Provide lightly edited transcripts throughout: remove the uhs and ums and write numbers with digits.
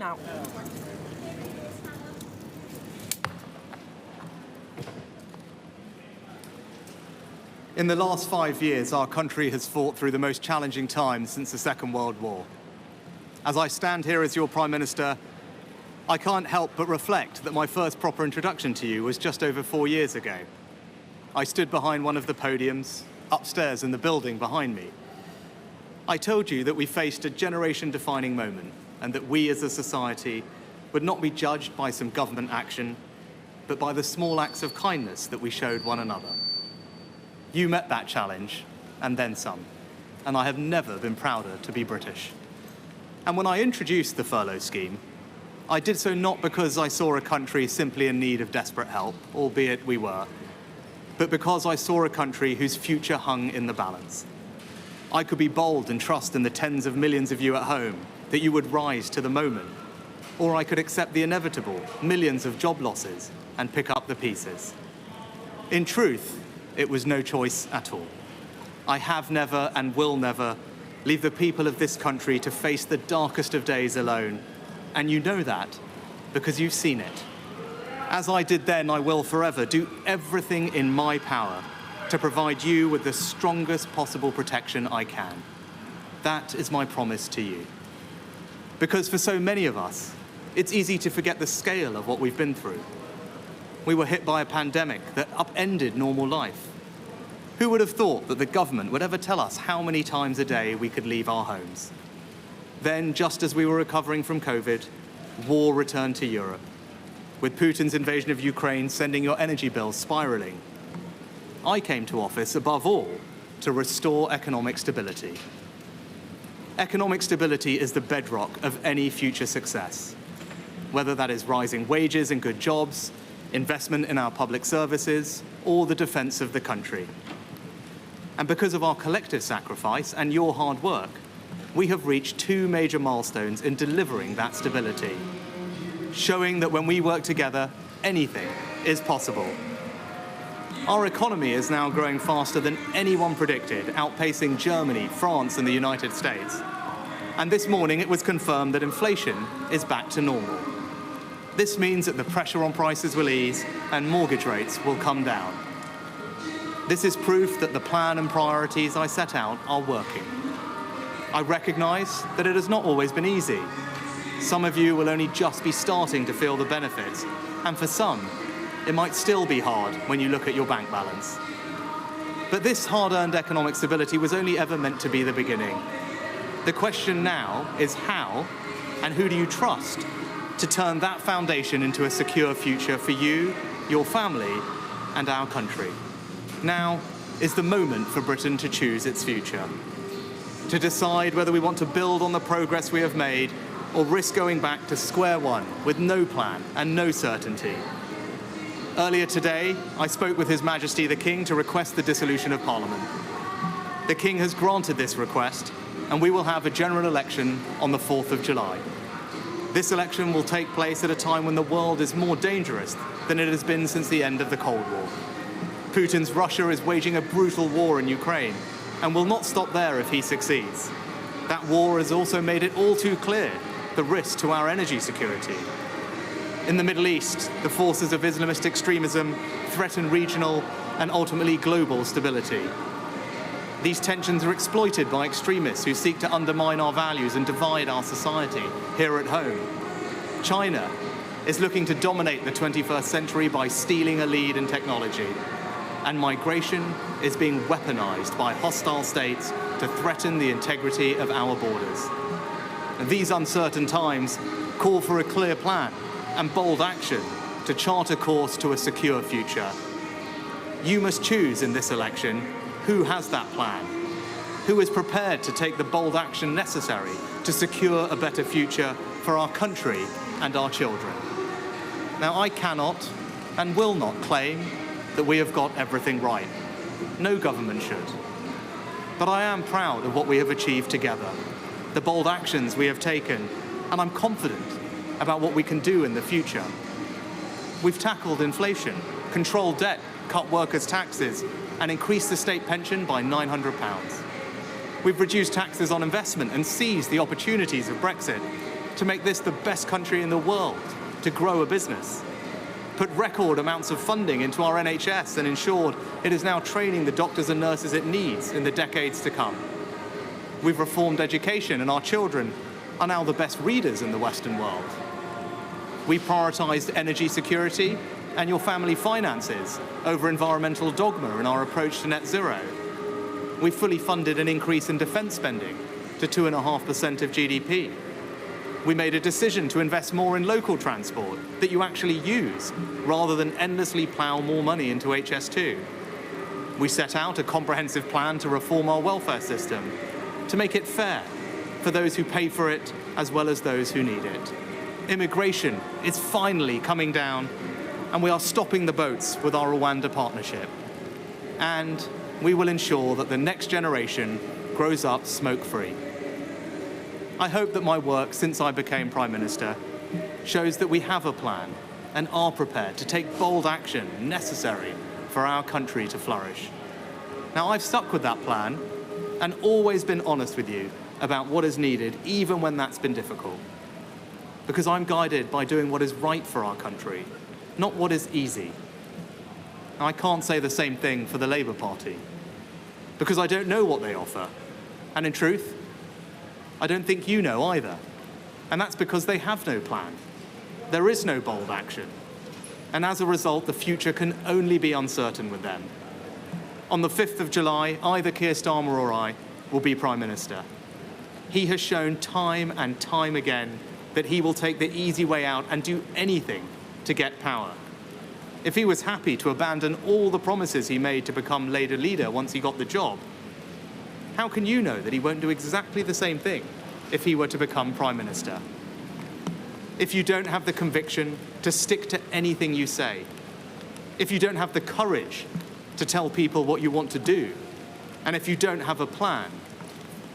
Out. In the last 5 years, our country has fought through the most challenging times since the Second World War. As I stand here as your Prime Minister, I can't help but reflect that my first proper introduction to you was just over 4 years ago. I stood behind one of the podiums, upstairs in the building behind me. I told you that we faced a generation-defining moment and that we as a society would not be judged by some government action, but by the small acts of kindness that we showed one another. You met that challenge, and then some, and I have never been prouder to be British. And when I introduced the furlough scheme, I did so not because I saw a country simply in need of desperate help, albeit we were, but because I saw a country whose future hung in the balance. I could be bold and trust in the tens of millions of you at home that you would rise to the moment, or I could accept the inevitable millions of job losses and pick up the pieces. In truth, it was no choice at all. I have never and will never leave the people of this country to face the darkest of days alone, and you know that because you've seen it. As I did then, I will forever do everything in my power to provide you with the strongest possible protection I can. That is my promise to you. Because for so many of us, it's easy to forget the scale of what we've been through. We were hit by a pandemic that upended normal life. Who would have thought that the government would ever tell us how many times a day we could leave our homes? Then, just as we were recovering from COVID, war returned to Europe, with Putin's invasion of Ukraine sending your energy bills spiraling. I came to office, above all, to restore economic stability. Economic stability is the bedrock of any future success, whether that is rising wages and good jobs, investment in our public services, or the defense of the country. And because of our collective sacrifice and your hard work, we have reached 2 major milestones in delivering that stability, showing that when we work together, anything is possible. Our economy is now growing faster than anyone predicted, outpacing Germany, France, and the United States. And this morning it was confirmed that inflation is back to normal. This means that the pressure on prices will ease and mortgage rates will come down. This is proof that the plan and priorities I set out are working. I recognise that it has not always been easy. Some of you will only just be starting to feel the benefits, and for some, it might still be hard when you look at your bank balance. But this hard-earned economic stability was only ever meant to be the beginning. The question now is how, and who do you trust to turn that foundation into a secure future for you, your family, and our country? Now is the moment for Britain to choose its future, to decide whether we want to build on the progress we have made or risk going back to square one with no plan and no certainty. Earlier today, I spoke with His Majesty the King to request the dissolution of Parliament. The King has granted this request, and we will have a general election on the 4th of July. This election will take place at a time when the world is more dangerous than it has been since the end of the Cold War. Putin's Russia is waging a brutal war in Ukraine and will not stop there if he succeeds. That war has also made it all too clear the risk to our energy security. In the Middle East, the forces of Islamist extremism threaten regional and ultimately global stability. These tensions are exploited by extremists who seek to undermine our values and divide our society here at home. China is looking to dominate the 21st century by stealing a lead in technology. And migration is being weaponized by hostile states to threaten the integrity of our borders. And these uncertain times call for a clear plan and bold action to chart a course to a secure future. You must choose in this election who has that plan, who is prepared to take the bold action necessary to secure a better future for our country and our children. Now, I cannot and will not claim that we have got everything right. No government should. But I am proud of what we have achieved together, the bold actions we have taken, and I'm confident about what we can do in the future. We've tackled inflation, controlled debt, cut workers' taxes, and increased the state pension by £900. We've reduced taxes on investment and seized the opportunities of Brexit. to make this the best country in the world to grow a business, put record amounts of funding into our NHS and ensured it is now training the doctors and nurses it needs in the decades to come. We've reformed education, and our children are now the best readers in the Western world. We prioritised energy security and your family finances over environmental dogma in our approach to net zero. We fully funded an increase in defence spending to 2.5% of GDP. We made a decision to invest more in local transport that you actually use, rather than endlessly plough more money into HS2. We set out a comprehensive plan to reform our welfare system, to make it fair for those who pay for it as well as those who need it. Immigration is finally coming down, and we are stopping the boats with our Rwanda partnership. And we will ensure that the next generation grows up smoke-free. I hope that my work since I became Prime Minister shows that we have a plan and are prepared to take bold action necessary for our country to flourish. Now, I've stuck with that plan and always been honest with you about what is needed, even when that's been difficult. Because I'm guided by doing what is right for our country, not what is easy. Now, I can't say the same thing for the Labour Party, because I don't know what they offer. And in truth, I don't think you know either. And that's because they have no plan. There is no bold action. And as a result, the future can only be uncertain with them. On the 5th of July, either Keir Starmer or I will be Prime Minister. He has shown time and time again that he will take the easy way out and do anything to get power. If he was happy to abandon all the promises he made to become Labour leader once he got the job, how can you know that he won't do exactly the same thing if he were to become Prime Minister? If you don't have the conviction to stick to anything you say, if you don't have the courage to tell people what you want to do, and if you don't have a plan,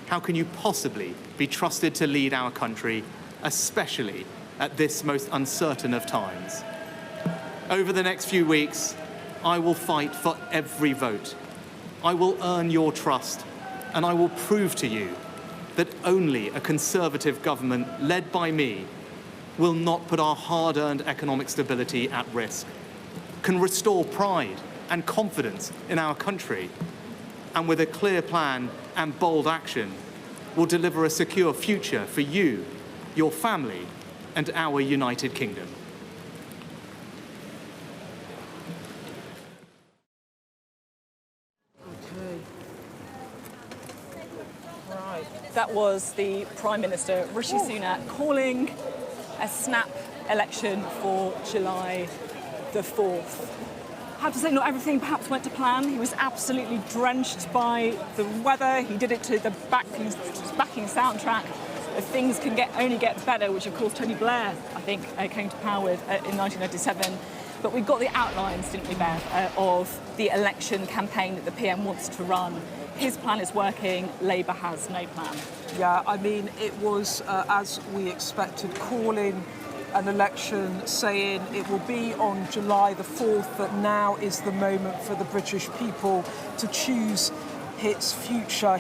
how can you possibly be trusted to lead our country, especially at this most uncertain of times? Over the next few weeks, I will fight for every vote. I will earn your trust, and I will prove to you that only a Conservative government led by me will not put our hard-earned economic stability at risk, can restore pride and confidence in our country, and with a clear plan and bold action, will deliver a secure future for you, your family, and our United Kingdom. That was the Prime Minister, Rishi Sunak, calling a snap election for July the 4th. I have to say, not everything perhaps went to plan. He was absolutely drenched by the weather. He did it to the backing soundtrack of Things Can Only Get Better, which of course Tony Blair, I think, came to power with in 1997. But we got the outlines, didn't we, Bev, of the election campaign that the PM wants to run. His plan is working, Labour has no plan. Yeah, I mean, it was, as we expected, calling an election, saying it will be on July the 4th, that now is the moment for the British people to choose its future.